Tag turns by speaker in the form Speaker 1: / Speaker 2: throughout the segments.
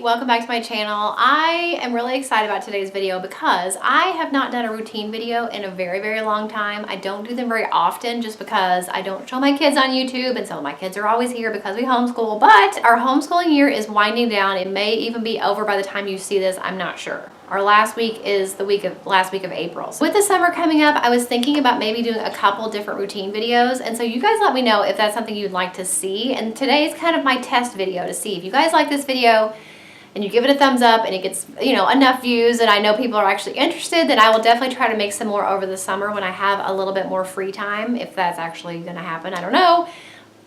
Speaker 1: welcome back to my channel. I am really excited about today's video because I have not done a routine video in a very long time. I don't do them very often just because I don't show my kids on YouTube, and some of my kids are always here because we homeschool, but our homeschooling year is winding down. It may even be over by the time you see this, I'm not sure. Our last week is the last week of April. So with the summer coming up, I was thinking about maybe doing a couple different routine videos, and so you guys let me know if that's something you'd like to see. And today is kind of my test video to see if you guys like this video and you give it a thumbs up and it gets, you know, enough views and I know people are actually interested, then I will definitely try to make some more over the summer when I have a little bit more free time, if that's actually gonna happen, I don't know.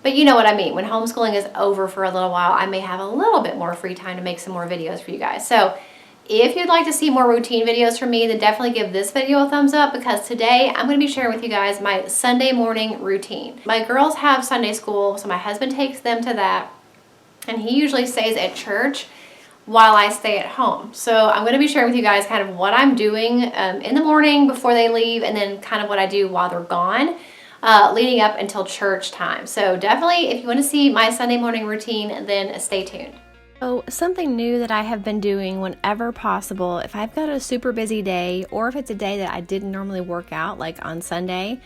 Speaker 1: But you know what I mean. When homeschooling is over for a little while, I may have a little bit more free time to make some more videos for you guys. So if you'd like to see more routine videos from me, then definitely give this video a thumbs up, because today I'm going to be sharing with you guys my Sunday morning routine. My girls have Sunday school, so my husband takes them to that, and he usually stays at church while I stay at home. So I'm going to be sharing with you guys kind of what I'm doing in the morning before they leave, and then kind of what I do while they're gone, leading up until church time. So definitely, if you want to see my Sunday morning routine, then stay tuned. So something new that I have been doing whenever possible, if I've got a super busy day or if it's a day that I didn't normally work out, like on Sunday,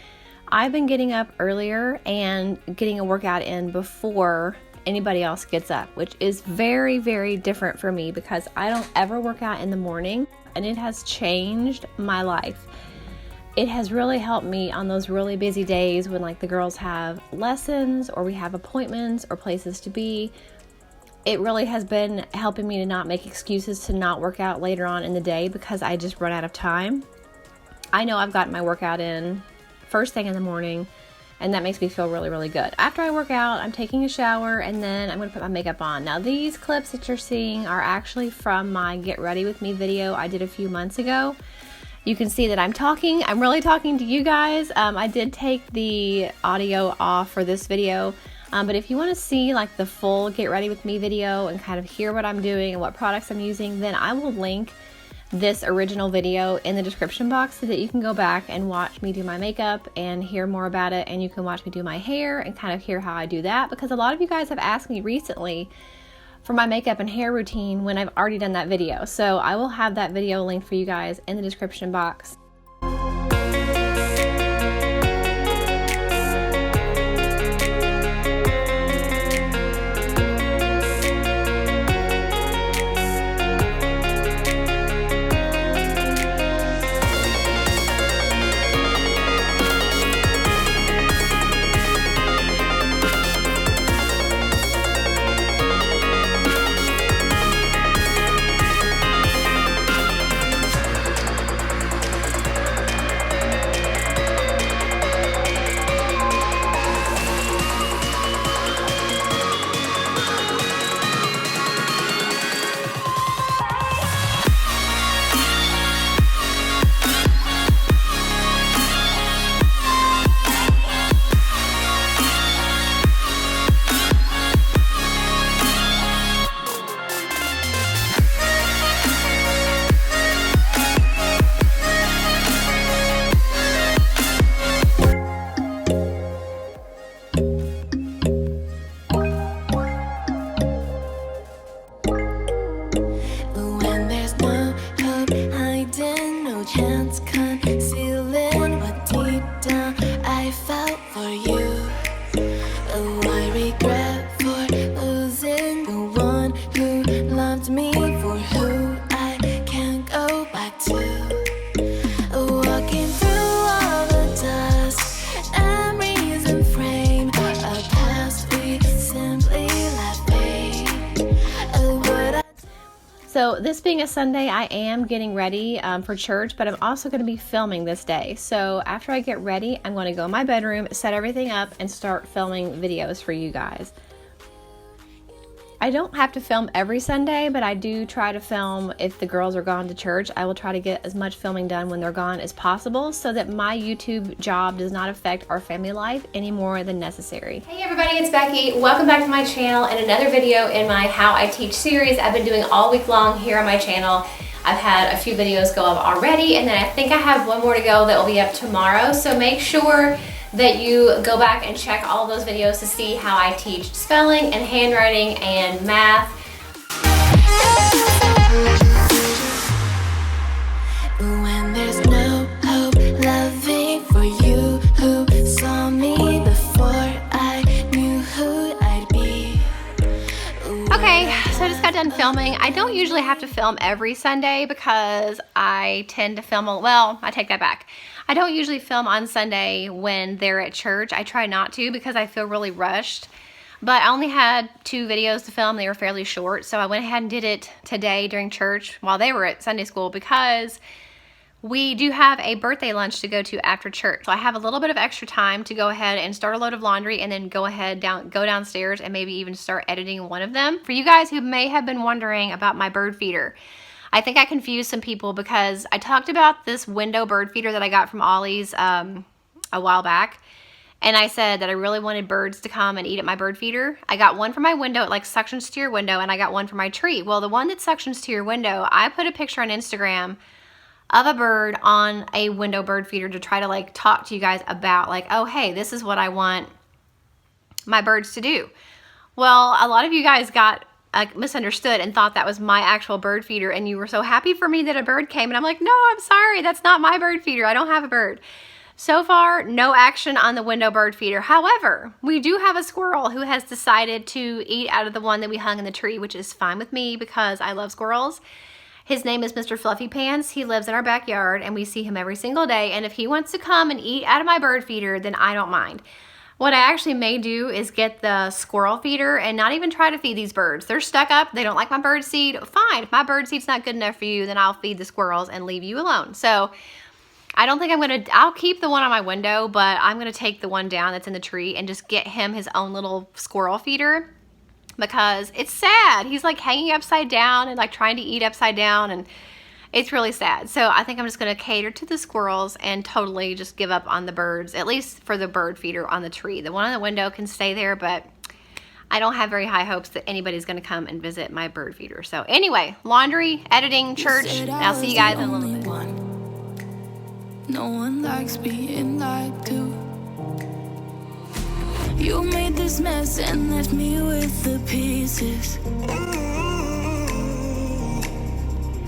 Speaker 1: I've been getting up earlier and getting a workout in before anybody else gets up, which is very different for me because I don't ever work out in the morning, and it has changed my life. It has really helped me on those really busy days when like the girls have lessons or we have appointments or places to be. It really has been helping me to not make excuses to not work out later on in the day because I just run out of time. I know I've gotten my workout in first thing in the morning, and that makes me feel really good. After I work out, I'm taking a shower, and then I'm going to put my makeup on. Now these clips that you're seeing are actually from my Get Ready With Me video I did a few months ago. You can see that I'm really talking to you guys. I did take the audio off for this video. But if you want to see like the full Get Ready With Me video and kind of hear what I'm doing and what products I'm using, then I will link this original video in the description box so that you can go back and watch me do my makeup and hear more about it, and you can watch me do my hair and kind of hear how I do that, because a lot of you guys have asked me recently for my makeup and hair routine when I've already done that video. So I will have that video linked for you guys in the description box. So this being a Sunday, I am getting ready for church, but I'm also going to be filming this day. So after I get ready, I'm going to go in my bedroom, set everything up, and start filming videos for you guys. I don't have to film every Sunday, but I do try to film if the girls are gone to church. I will try to get as much filming done when they're gone as possible so that my YouTube job does not affect our family life any more than necessary. Hey everybody, it's Becky. Welcome back to my channel and another video in my How I Teach series I've been doing all week long here on my channel. I've had a few videos go up already, and then I think I have one more to go that will be up tomorrow. So make sure that you go back and check all those videos to see how I teach spelling and handwriting and math.
Speaker 2: When there's no hope loving for you who saw me before I knew who I'd be.
Speaker 1: Okay, so I just got done filming. I don't usually have to film every Sunday because I tend to film, well, I take that back. I don't usually film on Sunday when they're at church. I try not to because I feel really rushed. But I only had 2 videos to film. They were fairly short. So I went ahead and did it today during church while they were at Sunday school because we do have a birthday lunch to go to after church. So I have a little bit of extra time to go ahead and start a load of laundry and then go downstairs and maybe even start editing one of them. For you guys who may have been wondering about my bird feeder, I think I confused some people because I talked about this window bird feeder that I got from Ollie's a while back. And I said that I really wanted birds to come and eat at my bird feeder. I got one for my window, it like suctions to your window, and I got one for my tree. Well, the one that suctions to your window, I put a picture on Instagram of a bird on a window bird feeder to try to like talk to you guys about like, oh, hey, this is what I want my birds to do. Well, a lot of you guys got misunderstood and thought that was my actual bird feeder, and you were so happy for me that a bird came, and I'm like, no, I'm sorry, that's not my bird feeder. I don't have a bird. So far, no action on the window bird feeder. However, we do have a squirrel who has decided to eat out of the one that we hung in the tree, which is fine with me because I love squirrels. His name is Mr. Fluffy Pants. He lives in our backyard and we see him every single day. And if he wants to come and eat out of my bird feeder, then I don't mind. What I actually may do is get the squirrel feeder and not even try to feed these birds. They're stuck up. They don't like my bird seed. Fine. If my bird seed's not good enough for you, then I'll feed the squirrels and leave you alone. So I don't think I'll keep the one on my window, but I'm gonna take the one down that's in the tree and just get him his own little squirrel feeder because it's sad. He's like hanging upside down and like trying to eat upside down, and it's really sad. So I think I'm just gonna cater to the squirrels and totally just give up on the birds, at least for the bird feeder on the tree. The one on the window can stay there, but I don't have very high hopes that anybody's gonna come and visit my bird feeder. So anyway, laundry, editing, church, and I'll see you guys in a little bit.
Speaker 2: No one likes being lied to. You made this mess and left me with the pieces.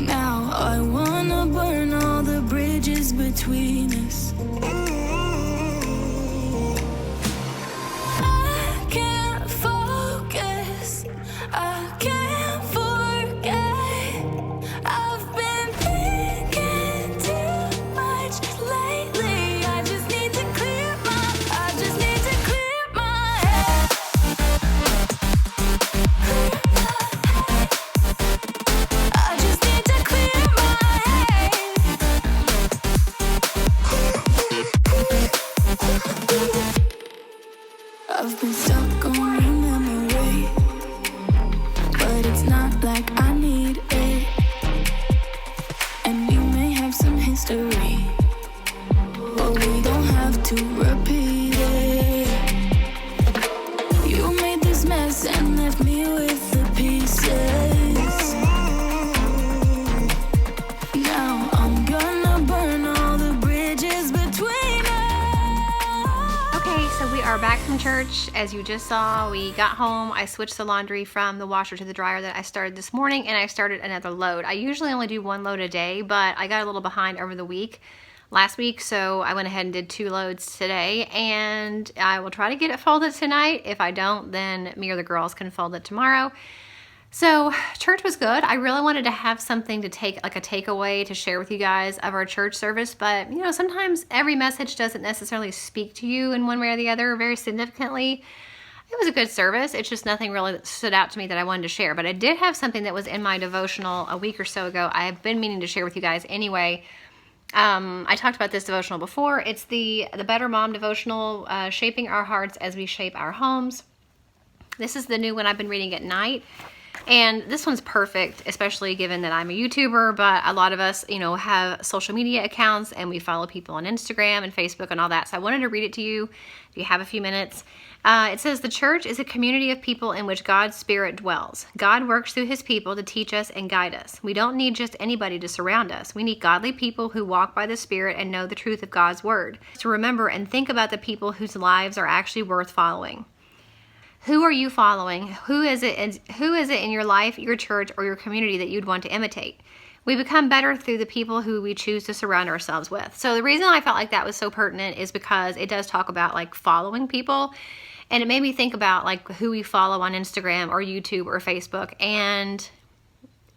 Speaker 2: Now I wanna burn all the bridges between us. I can't focus, I can't forget. I've been thinking too much lately. I just need to clear my head. I just need to clear my head. I've been stuck on your memory, but it's not like I need it. And you may have some history, but we don't have to repeat it. You made this mess and left me with the pieces. Now I'm gonna burn all the bridges between us.
Speaker 1: Okay, so we are back from church. As you just saw, we got home. I switched the laundry from the washer to the dryer that I started this morning, and I started another load. I usually only do 1 load a day, but I got a little behind over the week last week, so I went ahead and did 2 loads today, and I will try to get it folded tonight. If I don't, then me or the girls can fold it tomorrow. So church was good. I really wanted to have something to take, like a takeaway to share with you guys of our church service, but you know, sometimes every message doesn't necessarily speak to you in one way or the other very significantly. It was a good service. It's just nothing really that stood out to me that I wanted to share, but I did have something that was in my devotional a week or so ago. I have been meaning to share with you guys anyway. I talked about this devotional before. It's the Better Mom devotional, Shaping Our Hearts as We Shape Our Homes. This is the new one I've been reading at night. And this one's perfect, especially given that I'm a YouTuber, but a lot of us, you know, have social media accounts and we follow people on Instagram and Facebook and all that. So I wanted to read it to you if you have a few minutes. It says, the church is a community of people in which God's Spirit dwells. God works through his people to teach us and guide us. We don't need just anybody to surround us. We need godly people who walk by the Spirit and know the truth of God's word. To remember and think about the people whose lives are actually worth following. Who are you following? Who is it in your life, your church, or your community that you'd want to imitate? We become better through the people who we choose to surround ourselves with. So the reason I felt like that was so pertinent is because it does talk about like following people. And it made me think about like who we follow on Instagram or YouTube or Facebook. And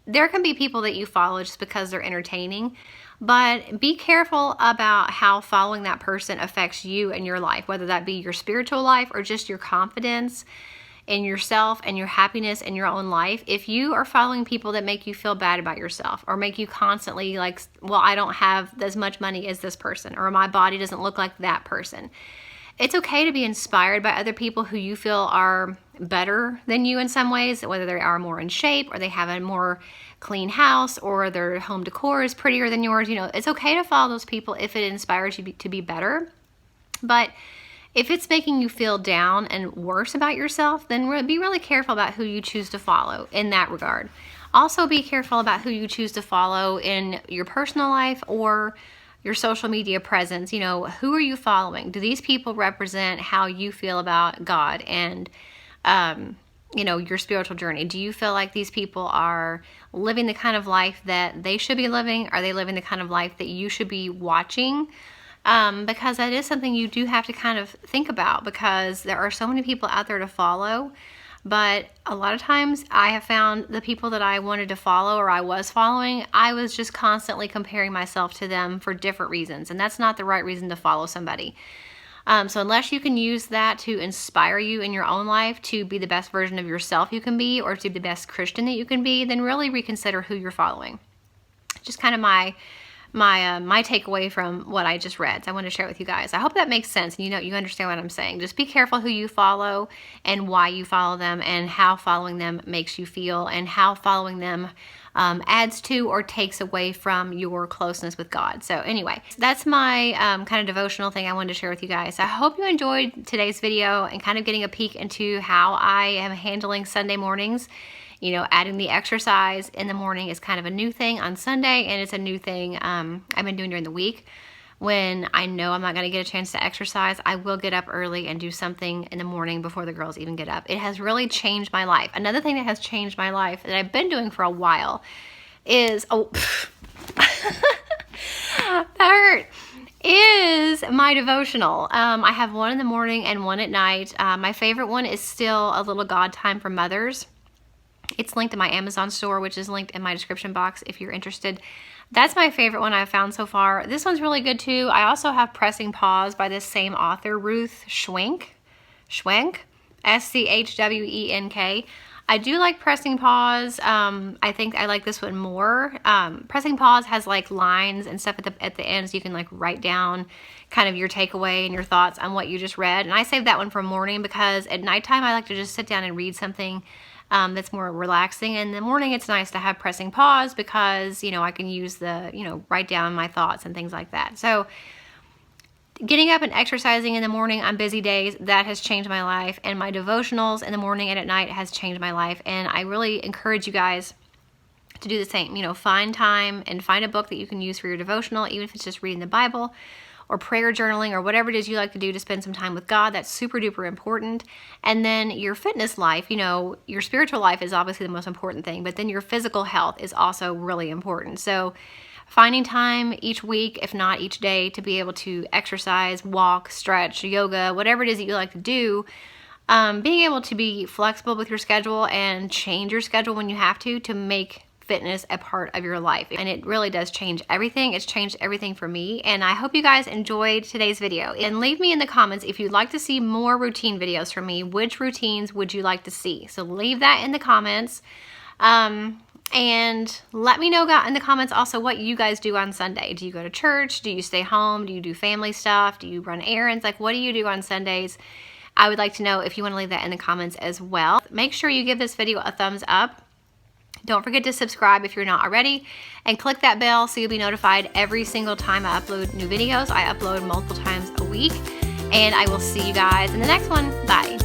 Speaker 1: there can be people that you follow just because they're entertaining. But be careful about how following that person affects you and your life, whether that be your spiritual life or just your confidence in yourself and your happiness in your own life. If you are following people that make you feel bad about yourself or make you constantly like, well, I don't have as much money as this person, or my body doesn't look like that person. It's okay to be inspired by other people who you feel are better than you in some ways, whether they are more in shape or they have a more clean house or their home decor is prettier than yours. You know, it's okay to follow those people if it inspires you to be better. But if it's making you feel down and worse about yourself, then be really careful about who you choose to follow in that regard. Also be careful about who you choose to follow in your personal life or your social media presence. You know, who are you following? Do these people represent how you feel about God and, you know, your spiritual journey? Do you feel like these people are living the kind of life that they should be living? Are they living the kind of life that you should be watching? Because that is something you do have to kind of think about, because there are so many people out there to follow. But a lot of times I have found the people that I wanted to follow or I was following, I was just constantly comparing myself to them for different reasons. And that's not the right reason to follow somebody. So unless you can use that to inspire you in your own life to be the best version of yourself you can be, or to be the best Christian that you can be, then really reconsider who you're following. Just kind of my takeaway from what I just read. So I want to share it with you guys. I hope that makes sense and you understand what I'm saying. Just be careful who you follow and why you follow them and how following them makes you feel and how following them adds to or takes away from your closeness with God. So anyway, that's my kind of devotional thing I wanted to share with you guys. I hope you enjoyed today's video and kind of getting a peek into how I am handling Sunday mornings. You know, adding the exercise in the morning is kind of a new thing on Sunday, and it's a new thing I've been doing during the week. When I know I'm not going to get a chance to exercise, I will get up early and do something in the morning before the girls even get up. It has really changed my life. Another thing that has changed my life that I've been doing for a while is, that hurt, is my devotional. I have one in the morning and one at night. My favorite one is still A Little God Time for Mothers. It's linked in my Amazon store, which is linked in my description box if you're interested. That's my favorite one I've found so far. This one's really good too. I also have Pressing Pause by this same author, Ruth Schwenk, S-C-H-W-E-N-K. I do like Pressing Pause. I think I like this one more. Pressing Pause has like lines and stuff at the end, so you can like write down kind of your takeaway and your thoughts on what you just read. And I saved that one for morning because at nighttime I like to just sit down and read something that's more relaxing. In the morning, it's nice to have Pressing Pause because, you know, I can use write down my thoughts and things like that. So getting up and exercising in the morning on busy days, that has changed my life. And my devotionals in the morning and at night has changed my life. And I really encourage you guys to do the same. You know, find time and find a book that you can use for your devotional, even if it's just reading the Bible or prayer journaling or whatever it is you like to do to spend some time with God. That's super duper important. And then your fitness life, you know, your spiritual life is obviously the most important thing, but then your physical health is also really important. So finding time each week, if not each day, to be able to exercise, walk, stretch, yoga, whatever it is that you like to do, being able to be flexible with your schedule and change your schedule when you have to make fitness a part of your life. And it really does change everything. It's changed everything for me. And I hope you guys enjoyed today's video. And leave me in the comments if you'd like to see more routine videos from me. Which routines would you like to see? So leave that in the comments. And let me know in the comments also what you guys do on Sunday. Do you go to church? Do you stay home? Do you do family stuff? Do you run errands? Like, what do you do on Sundays? I would like to know if you want to leave that in the comments as well. Make sure you give this video a thumbs up. Don't forget to subscribe if you're not already, and click that bell so you'll be notified every single time I upload new videos. I upload multiple times a week, and I will see you guys in the next one. Bye.